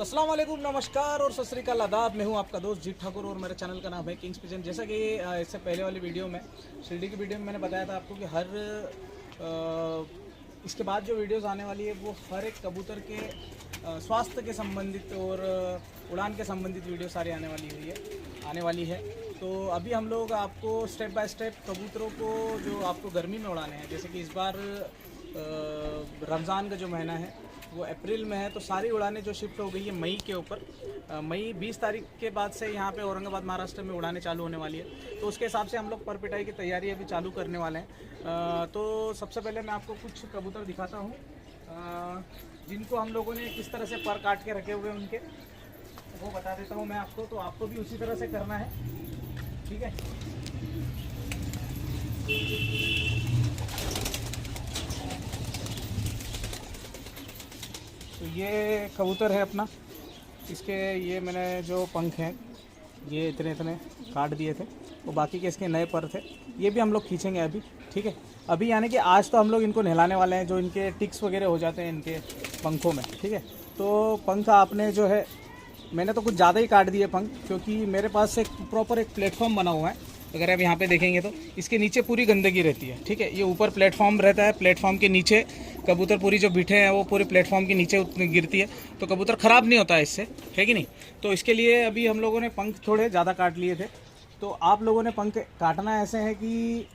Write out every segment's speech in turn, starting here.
तो अस्सलाम वालेकुम, नमस्कार और सत श्री अकाल, आदाब। मैं हूं आपका दोस्त जीत ठाकुर और मेरे चैनल का नाम है किंग्स पिजन। जैसा कि इससे पहले वाली वीडियो में, शिरडी की वीडियो में मैंने बताया था आपको कि इसके बाद जो वीडियोस आने वाली है वो हर एक कबूतर के स्वास्थ्य के संबंधित और उड़ान के संबंधित वीडियो सारी आने वाली है। तो अभी हम लोग आपको स्टेप बाय स्टेप कबूतरों को जो आपको गर्मी में उड़ाने हैं, जैसे कि इस बार रमज़ान का जो महीना है वो अप्रैल में है, तो सारी उड़ानें जो शिफ्ट हो गई है मई के ऊपर। मई 20 तारीख के बाद से यहाँ पे औरंगाबाद महाराष्ट्र में उड़ानें चालू होने वाली है। तो उसके हिसाब से हम लोग पर पिटाई की तैयारी अभी चालू करने वाले हैं। तो सबसे पहले मैं आपको कुछ कबूतर दिखाता हूँ जिनको हम लोगों ने किस तरह से पर काट के रखे हुए हैं, उनके वो बता देता हूँ मैं आपको। तो आपको भी उसी तरह से करना है, ठीक है। तो ये कबूतर है अपना, इसके ये मैंने जो पंख हैं ये इतने इतने काट दिए थे, वो बाकी के इसके नए पर थे, ये भी हम लोग खींचेंगे अभी, ठीक है। अभी यानी कि आज तो हम लोग इनको नहलाने वाले हैं, जो इनके टिक्स वगैरह हो जाते हैं इनके पंखों में, ठीक है। तो पंख आपने जो है, मैंने तो कुछ ज़्यादा ही काट दिए पंख, क्योंकि मेरे पास एक प्रॉपर एक प्लेटफॉर्म बना हुआ है। अगर आप यहाँ पे देखेंगे तो इसके नीचे पूरी गंदगी रहती है, ठीक है। ये ऊपर प्लेटफॉर्म रहता है, प्लेटफॉर्म के नीचे कबूतर पूरी जो बिठे हैं वो पूरे प्लेटफॉर्म के नीचे गिरती है, तो कबूतर ख़राब नहीं होता है इससे, है कि नहीं। तो इसके लिए अभी हम लोगों ने पंख थोड़े ज़्यादा काट लिए थे। तो आप लोगों ने पंख काटना ऐसे है कि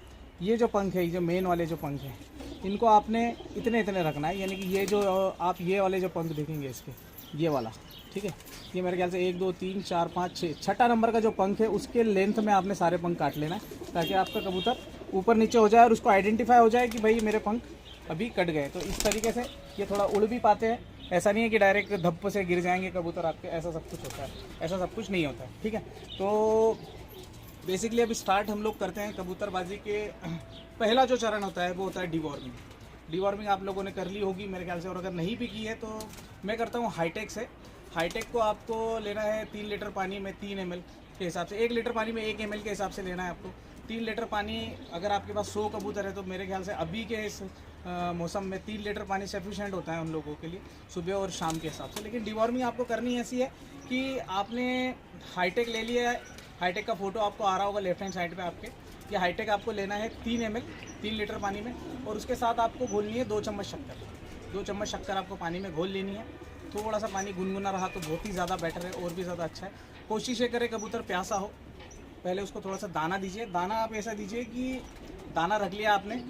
ये जो पंख है, जो मेन वाले जो पंख हैं, इनको आपने इतने इतने रखना है। यानी कि ये जो आप ये वाले जो पंख देखेंगे इसके, ये वाला, ठीक है, ये मेरे ख्याल से 1 2 3 4 5 6 छठा नंबर का जो पंख है उसके लेंथ में आपने सारे पंख काट लेना है, ताकि आपका कबूतर ऊपर नीचे हो जाए और उसको आइडेंटिफाई हो जाए कि भाई मेरे पंख अभी कट गए। तो इस तरीके से ये थोड़ा उड़ भी पाते हैं। ऐसा नहीं है कि डायरेक्ट धप्प से गिर जाएंगे कबूतर आपके, ऐसा सब कुछ होता है, ऐसा सब कुछ नहीं होता है, ठीक है। तो बेसिकली अभी स्टार्ट हम लोग करते हैं कबूतरबाजी के। पहला जो चरण होता है वो होता है डिवॉर्मिंग। डिवॉर्मिंग आप लोगों ने कर ली होगी मेरे ख्याल से, और अगर नहीं भी की है तो मैं करता हूँ हाईटेक से। हाईटेक को आपको लेना है 3 लीटर पानी में 3 ml के हिसाब से, 1 लीटर पानी में 1 ml के हिसाब से लेना है आपको। 3 लीटर पानी, अगर आपके पास 100 कबूतर है तो मेरे ख्याल से अभी के इस मौसम में 3 लीटर पानी सफिशेंट होता है उन लोगों के लिए, सुबह और शाम के हिसाब से। लेकिन डिवॉर्मिंग आपको करनी ऐसी है कि आपने हाईटेक ले लिया है, हाईटेक का फोटो आपको आ रहा होगा लेफ्ट हैंड साइड पे आपके। ये हाईटेक आपको लेना है 3 ml 3 लीटर पानी में, और उसके साथ आपको घोलनी है 2 चम्मच शक्कर। 2 चम्मच शक्कर आपको पानी में घोल लेनी है। थोड़ा सा पानी गुनगुना रहा तो बहुत ही ज़्यादा बेटर है, और भी ज़्यादा अच्छा है। कोशिश ये करें कबूतर प्यासा हो, पहले उसको थोड़ा सा दाना दीजिए। दाना आप ऐसा दीजिए कि दाना रख लिया आपने,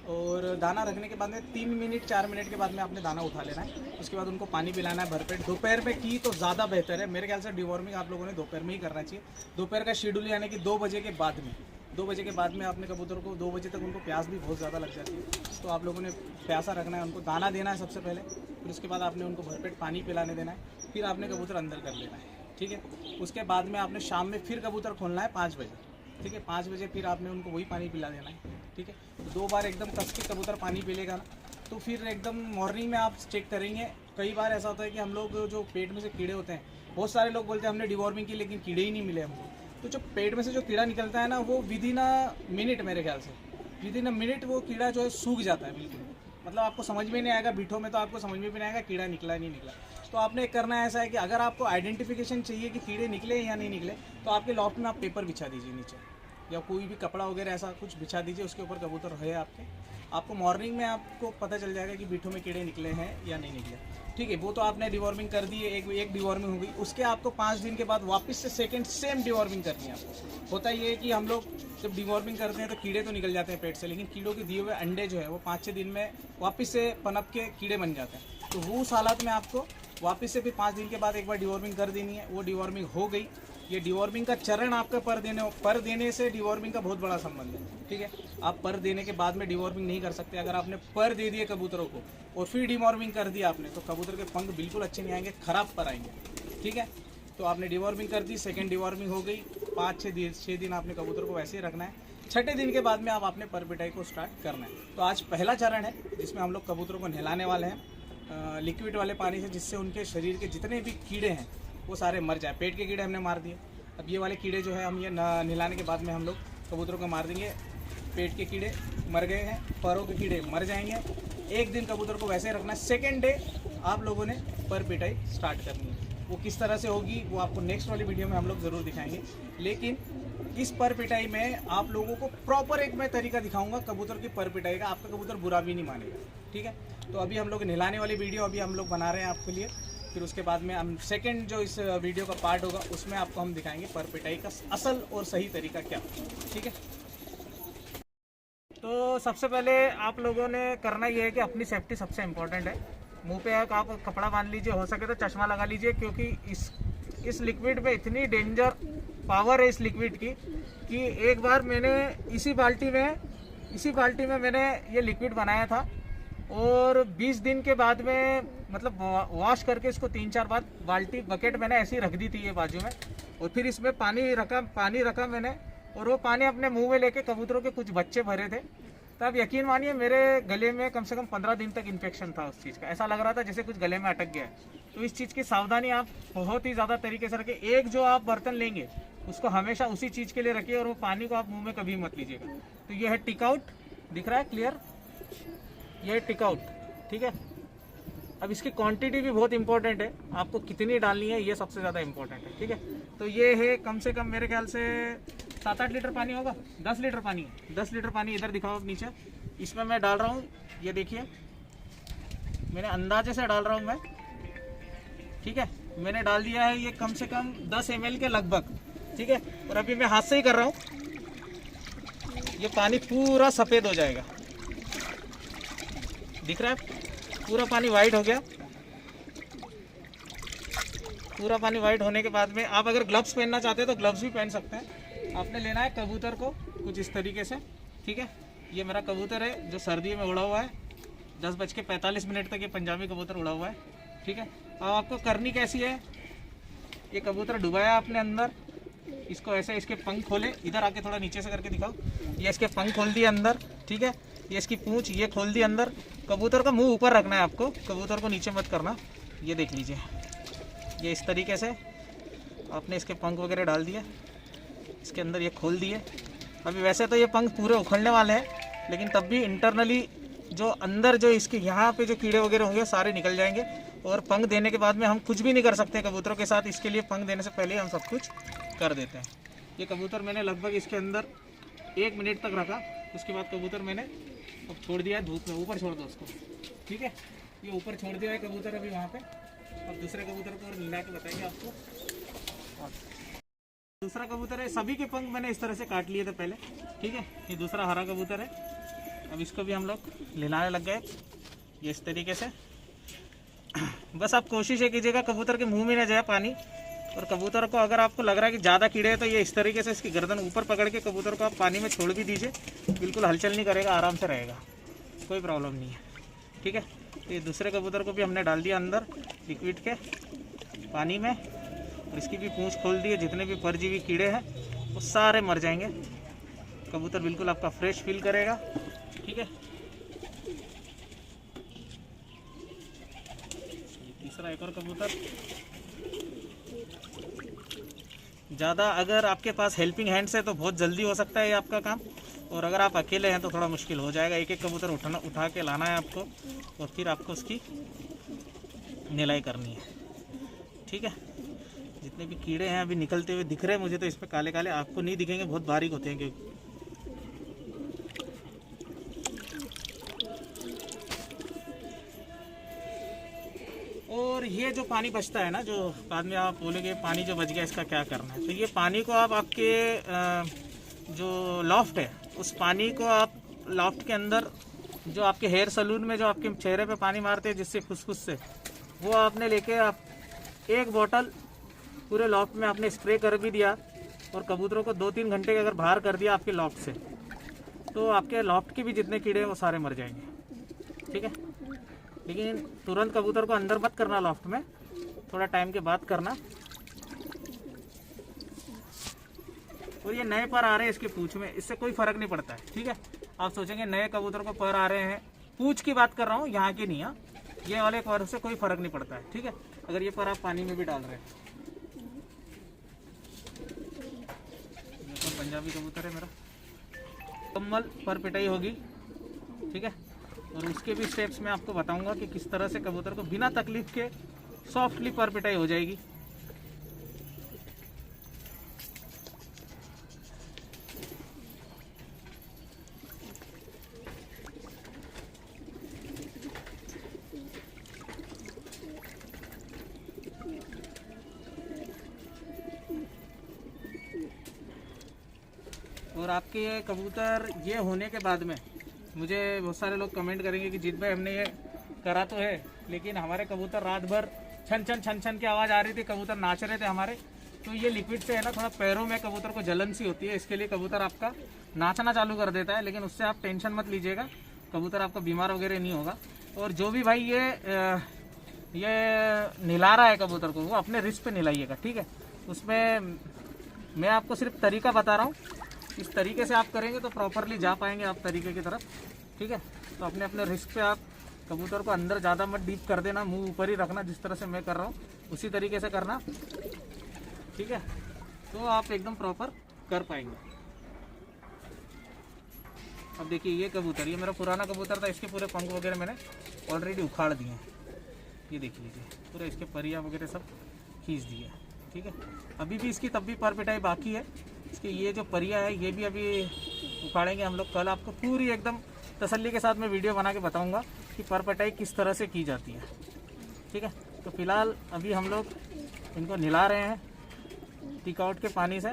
और दाना रखने के बाद में 3 मिनट 4 मिनट के बाद में आपने दाना उठा लेना है। उसके बाद उनको पानी पिलाना है भरपेट। दोपहर में की तो ज़्यादा बेहतर है, मेरे ख्याल से डिवॉर्मिंग आप लोगों ने दोपहर में ही करना चाहिए। दोपहर का शेड्यूल यानी कि 2 बजे के बाद में, 2 बजे के बाद में आपने कबूतर को 2 बजे तक उनको प्यास भी बहुत ज़्यादा लग जाती है, तो आप लोगों ने प्यासा रखना है, उनको दाना देना है सबसे पहले। फिर उसके बाद आपने उनको भरपेट पानी पिलाने देना है, फिर आपने कबूतर अंदर कर लेना है, ठीक है। उसके बाद में आपने शाम में फिर कबूतर खोलना है 5 बजे, ठीक है। 5 बजे फिर आपने उनको वही पानी पिला देना है, ठीक है। 2 बार एकदम कस के कबूतर पानी पी लेगा ना, तो फिर एकदम मॉर्निंग में आप चेक करेंगे। कई बार ऐसा होता है कि हम लोग जो पेट में से कीड़े होते हैं, बहुत सारे लोग बोलते हैं हमने डिवॉर्मिंग की लेकिन कीड़े ही नहीं मिले हमको। तो जो पेट में से जो कीड़ा निकलता है ना, वो विदिन अ मिनट, मेरे ख्याल से विदिन अ मिनट वो कीड़ा जो है सूख जाता है बिल्कुल। मतलब आपको समझ में नहीं आएगा, बीठों में तो आपको समझ में भी नहीं आएगा कीड़ा निकला नहीं निकला। तो आपने करना ऐसा है कि अगर आपको आइडेंटिफिकेशन चाहिए कि कीड़े निकले या नहीं निकले, तो आपके लॉफ्ट में आप पेपर बिछा दीजिए नीचे, या कोई भी कपड़ा वगैरह ऐसा कुछ बिछा दीजिए, उसके ऊपर कबूतर है आपको मॉर्निंग में आपको पता चल जाएगा कि बीठों में कीड़े निकले हैं या नहीं निकले, ठीक है। वो तो आपने डिवॉर्मिंग कर दी है, एक डिवॉर्मिंग हो गई। उसके आपको 5 दिन के बाद वापस से सेकंड सेम डिवॉर्मिंग करनी है आपको। होता ये है कि हम लोग जब डिवॉर्मिंग करते हैं तो कीड़े तो निकल जाते हैं पेट से, लेकिन कीड़ों के दिए हुए अंडे जो है वो 5-6 दिन में वापस से पनप के कीड़े बन जाते हैं। तो वो उस हालत में आपको वापस से फिर 5 दिन के बाद एक बार डिवॉर्मिंग कर देनी है। वो डिवॉर्मिंग हो गई। ये डिवॉर्मिंग का चरण आपका पर देने से डिवॉर्मिंग का बहुत बड़ा संबंध है, ठीक है। आप पर देने के बाद में डिवॉर्मिंग नहीं कर सकते। अगर आपने पर दे दिए कबूतरों को और फिर डिवॉर्मिंग कर दिया आपने, तो कबूतर के पंख बिल्कुल अच्छे नहीं आएंगे, खराब पर आएंगे, ठीक है। तो आपने डिवॉर्मिंग कर दी, सेकेंड डिवॉर्मिंग हो गई, 5-6 दिन आपने कबूतर को वैसे ही रखना है। 6ठे दिन के बाद में आप अपने पर पिटाई को स्टार्ट करना है। तो आज पहला चरण है जिसमें हम लोग कबूतरों को नहलाने वाले हैं लिक्विड वाले पानी से, जिससे उनके शरीर के जितने भी कीड़े हैं वो सारे मर जाए। पेट के कीड़े हमने मार दिए, अब ये वाले कीड़े जो है हम ये नहलाने के बाद में हम लोग कबूतरों को मार देंगे। पेट के कीड़े मर गए हैं, पैरों के कीड़े मर जाएंगे। एक दिन कबूतर को वैसे रखना है। सेकेंड डे आप लोगों ने पर पिटाई स्टार्ट करनी है। वो किस तरह से होगी वो आपको नेक्स्ट वाली वीडियो में हम लोग ज़रूर दिखाएंगे। लेकिन इस पर पिटाई में आप लोगों को प्रॉपर एक मैं तरीका दिखाऊंगा कबूतर की पर पिटाई का, आपका कबूतर बुरा भी नहीं मानेगा। ठीक है, तो अभी हम लोग नहलाने वाली वीडियो अभी हम लोग बना रहे हैं आपके लिए। फिर उसके बाद में हम सेकंड जो इस वीडियो का पार्ट होगा उसमें आपको हम दिखाएंगे पर पिटाई का असल और सही तरीका क्या। ठीक है, तो सबसे पहले आप लोगों ने करना ये है कि अपनी सेफ्टी सबसे इम्पोर्टेंट है। मुंह पे आप कपड़ा बांध लीजिए, हो सके तो चश्मा लगा लीजिए, क्योंकि इस लिक्विड पे इतनी डेंजर पावर है इस लिक्विड की कि एक बार मैंने इसी बाल्टी में मैंने ये लिक्विड बनाया था और 20 दिन के बाद में मतलब वॉश करके इसको 3-4 बार बाल्टी बकेट मैंने ऐसे ही रख दी थी ये बाजू में, और फिर इसमें पानी रखा मैंने, और वो पानी अपने मुंह में लेके कबूतरों के कुछ बच्चे भरे थे। तब यकीन मानिए मेरे गले में कम से कम 15 दिन तक इन्फेक्शन था उस चीज़ का, ऐसा लग रहा था जैसे कुछ गले में अटक गया है। तो इस चीज़ की सावधानी आप बहुत ही ज़्यादा तरीके से रखें। एक जो आप बर्तन लेंगे उसको हमेशा उसी चीज़ के लिए रखिए और वो पानी को आप मुंह में कभी मत लीजिएगा। तो ये है टिकआउट, दिख रहा है क्लियर, ये है टिकआउट। ठीक है, अब इसकी क्वांटिटी भी बहुत इंपॉर्टेंट है, आपको कितनी डालनी है ये सबसे ज़्यादा इंपॉर्टेंट है। ठीक है, तो ये है कम से कम मेरे ख्याल से 7-8 लीटर पानी होगा, 10 लीटर पानी है। 10 लीटर पानी इधर दिखाओ अब नीचे, इसमें मैं डाल रहा हूँ, ये देखिए मैंने अंदाजे से डाल रहा हूँ मैं। ठीक है, मैंने डाल दिया है ये कम से कम 10 ml के लगभग। ठीक है, और अभी मैं हाथ से ही कर रहा हूँ, ये पानी पूरा सफ़ेद हो जाएगा, दिख रहा है पूरा पानी वाइट हो गया। पूरा पानी वाइट होने के बाद में आप अगर ग्लव्स पहनना चाहते हैं तो ग्लव्स भी पहन सकते हैं। आपने लेना है कबूतर को कुछ इस तरीके से। ठीक है, ये मेरा कबूतर है जो सर्दी में उड़ा हुआ है, 10:45 तक ये पंजाबी कबूतर उड़ा हुआ है। ठीक है, अब आपको करनी कैसी है, ये कबूतर डुबाया आपने अंदर, इसको ऐसे इसके पंख खोले, इधर आके थोड़ा नीचे से करके दिखाओ, ये इसके पंख खोल दिए अंदर। ठीक है, ये इसकी पूंछ ये खोल दी अंदर। कबूतर का मुंह ऊपर रखना है आपको, कबूतर को नीचे मत करना। ये देख लीजिए, ये इस तरीके से आपने इसके पंख वगैरह डाल दिए, इसके अंदर ये खोल दिए। अभी वैसे तो ये पंख पूरे उखड़ने वाले हैं, लेकिन तब भी इंटरनली जो अंदर जो इसके यहाँ पे जो कीड़े वगैरह होंगे सारे निकल जाएंगे। और पंख देने के बाद में हम कुछ भी नहीं कर सकते कबूतरों के साथ, इसके लिए पंख देने से पहले हम सब कुछ कर देते हैं। ये कबूतर मैंने लगभग इसके अंदर 1 मिनट तक रखा, उसके बाद कबूतर मैंने अब छोड़ दिया धूप में, ऊपर छोड़ दो उसको। ठीक है, ये ऊपर छोड़ दिया है कबूतर अभी वहाँ पे। अब दूसरे कबूतर को और मिला के बताएंगे आपको। दूसरा कबूतर है, सभी के पंख मैंने इस तरह से काट लिए थे पहले। ठीक है, ये दूसरा हरा कबूतर है, अब इसको भी हम लोग हिलाने लग गए, ये इस तरीके से। बस आप कोशिश ये कीजिएगा कबूतर के मुंह में ना जाए पानी, और कबूतर को अगर आपको लग रहा है कि ज़्यादा कीड़े हैं तो ये इस तरीके से इसकी गर्दन ऊपर पकड़ के कबूतर को आप पानी में छोड़ भी दीजिए, बिल्कुल हलचल नहीं करेगा, आराम से रहेगा, कोई प्रॉब्लम नहीं है। ठीक है, तो ये दूसरे कबूतर को भी हमने डाल दिया अंदर लिक्विड के पानी में, और इसकी भी पूंछ खोल दी है। जितने भी परजीवी कीड़े हैं वो सारे मर जाएंगे, कबूतर बिल्कुल आपका फ्रेश फील करेगा। ठीक है, तीसरा एक और कबूतर। ज़्यादा अगर आपके पास हेल्पिंग हैंड्स है तो बहुत जल्दी हो सकता है ये आपका काम, और अगर आप अकेले हैं तो थोड़ा मुश्किल हो जाएगा। एक एक कबूतर उठा के लाना है आपको, और फिर आपको उसकी निलाई करनी है। ठीक है, जितने भी कीड़े हैं अभी निकलते हुए दिख रहे हैं मुझे, तो इसमें काले काले आपको नहीं दिखेंगे, बहुत बारीक होते हैं क्योंकि। और ये जो पानी बचता है ना, जो बाद में आप बोलेंगे पानी जो बच गया इसका क्या करना है, तो ये पानी को आप आपके जो लॉफ्ट है उस पानी को आप लॉफ्ट के अंदर जो आपके हेयर सलून में जो आपके चेहरे पे पानी मारते हैं जिससे फुसफुस से, वो आपने लेके आप 1 बोतल पूरे लॉफ्ट में आपने स्प्रे कर भी दिया, और कबूतरों को 2-3 घंटे अगर बाहर कर दिया आपके लॉफ्ट से, तो आपके लॉफ्ट के भी जितने कीड़े हैं वो सारे मर जाएंगे। ठीक है, लेकिन तुरंत कबूतर को अंदर मत करना लॉफ्ट में, थोड़ा टाइम के बाद करना। और ये नए पर आ रहे हैं इसके पूंछ में, इससे कोई फर्क नहीं पड़ता है। ठीक है, आप सोचेंगे नए कबूतर को पर आ रहे हैं, पूंछ की बात कर रहा हूँ, यहाँ की नहीं है, ये वाले पर से कोई फर्क नहीं पड़ता है। ठीक है, अगर ये पर आप पानी में भी डाल रहे हैं। तो पंजाबी कबूतर है मेरा, कम्मल पर पिटाई होगी। ठीक है, और उसके भी स्टेप्स मैं आपको बताऊंगा कि किस तरह से कबूतर को बिना तकलीफ के सॉफ्टली पर पिटाई हो जाएगी। और आपके ये कबूतर ये होने के बाद में मुझे बहुत सारे लोग कमेंट करेंगे कि जीत भाई हमने ये करा तो है, लेकिन हमारे कबूतर रात भर छन छन छन छन की आवाज़ आ रही थी, कबूतर नाच रहे थे हमारे। तो ये लिक्विड से है ना, थोड़ा पैरों में कबूतर को जलन सी होती है, इसके लिए कबूतर आपका नाचना चालू कर देता है। लेकिन उससे आप टेंशन मत लीजिएगा, कबूतर आपका बीमार वगैरह नहीं होगा। और जो भी भाई ये नहला रहा है कबूतर को, वो अपने रिस्क पे नहलाइएगा, ठीक है। उसमें मैं आपको सिर्फ तरीका बता रहा हूँ, इस तरीके से आप करेंगे तो प्रॉपरली जा पाएंगे आप तरीके की तरफ, ठीक है। तो अपने अपने रिस्क पे आप कबूतर को अंदर ज़्यादा मत डीप कर देना, मुंह ऊपर ही रखना, जिस तरह से मैं कर रहा हूँ उसी तरीके से करना, ठीक है। तो आप एकदम प्रॉपर कर पाएंगे। अब देखिए ये कबूतर, ये मेरा पुराना कबूतर था, इसके पूरे पंख वगैरह मैंने ऑलरेडी उखाड़ दिए हैं। ये देख लीजिए पूरे इसके परिया वगैरह सब खींच दिए, ठीक है। अभी भी इसकी तब भी पर पिटाई बाकी है। इसके ये जो परिया है ये भी अभी उखाड़ेंगे हम लोग। कल आपको पूरी एकदम तसल्ली के साथ मैं वीडियो बना के बताऊंगा कि पर पिटाई किस तरह से की जाती है, ठीक है। तो फिलहाल अभी हम लोग इनको नहला रहे हैं टीकआउट के पानी से।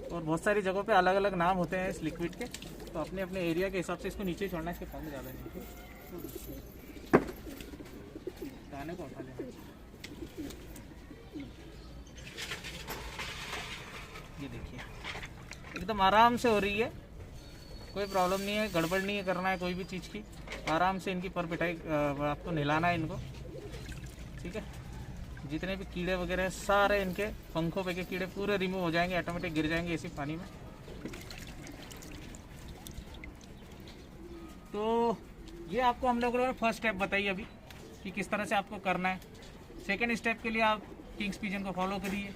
और बहुत सारी जगहों पे अलग अलग नाम होते हैं इस लिक्विड के, तो अपने अपने एरिया के हिसाब से इसको नीचे छोड़ना है। इसके पंख ज़्यादा नहीं, दाने को उठा लेना। ये देखिए एकदम आराम से हो रही है, कोई प्रॉब्लम नहीं है, गड़बड़ नहीं है करना है कोई भी चीज़ की। आराम से इनकी पर पिटाई आपको नहलाना है इनको, ठीक है। जितने भी कीड़े वगैरह सारे इनके पंखों पे के कीड़े पूरे रिमूव हो जाएंगे, ऑटोमेटिक गिर जाएंगे इसी पानी में। तो ये आपको हम लोगों ने फर्स्ट स्टेप बताई अभी कि किस तरह से आपको करना है। सेकंड स्टेप के लिए आप किंग्स पिजन को फॉलो करिए।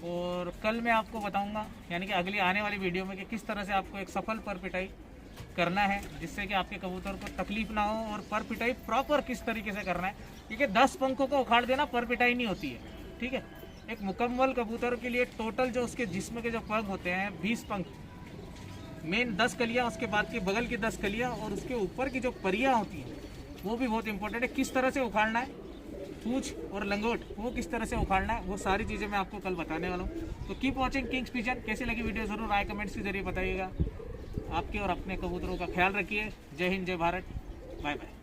और कल मैं आपको बताऊंगा, यानी कि अगली आने वाली वीडियो में, कि किस तरह से आपको एक सफल पर पिटाई करना है जिससे कि आपके कबूतर को तकलीफ ना हो, और पर पिटाई प्रॉपर किस तरीके से करना है। क्योंकि 10 पंखों को उखाड़ देना पर पिटाई नहीं होती है, ठीक है। एक मुकम्मल कबूतर के लिए टोटल जो उसके जिस्म के जो पंख होते हैं 20 पंख, मेन 10 कलियाँ, उसके बाद की बगल की 10 कलियाँ, और उसके ऊपर की जो परियाँ होती हैं वो भी बहुत इंपॉर्टेंट है। किस तरह से उखाड़ना है, पूंछ और लंगोट वो किस तरह से उखाड़ना है, वो सारी चीज़ें मैं आपको कल बताने वाला हूँ। तो कीप वॉचिंग किंग्स पिजन। कैसी लगी वीडियो ज़रूर राय कमेंट्स के जरिए बताइएगा। आपके और अपने कबूतरों का ख्याल रखिए। जय हिंद, जय भारत, बाय बाय।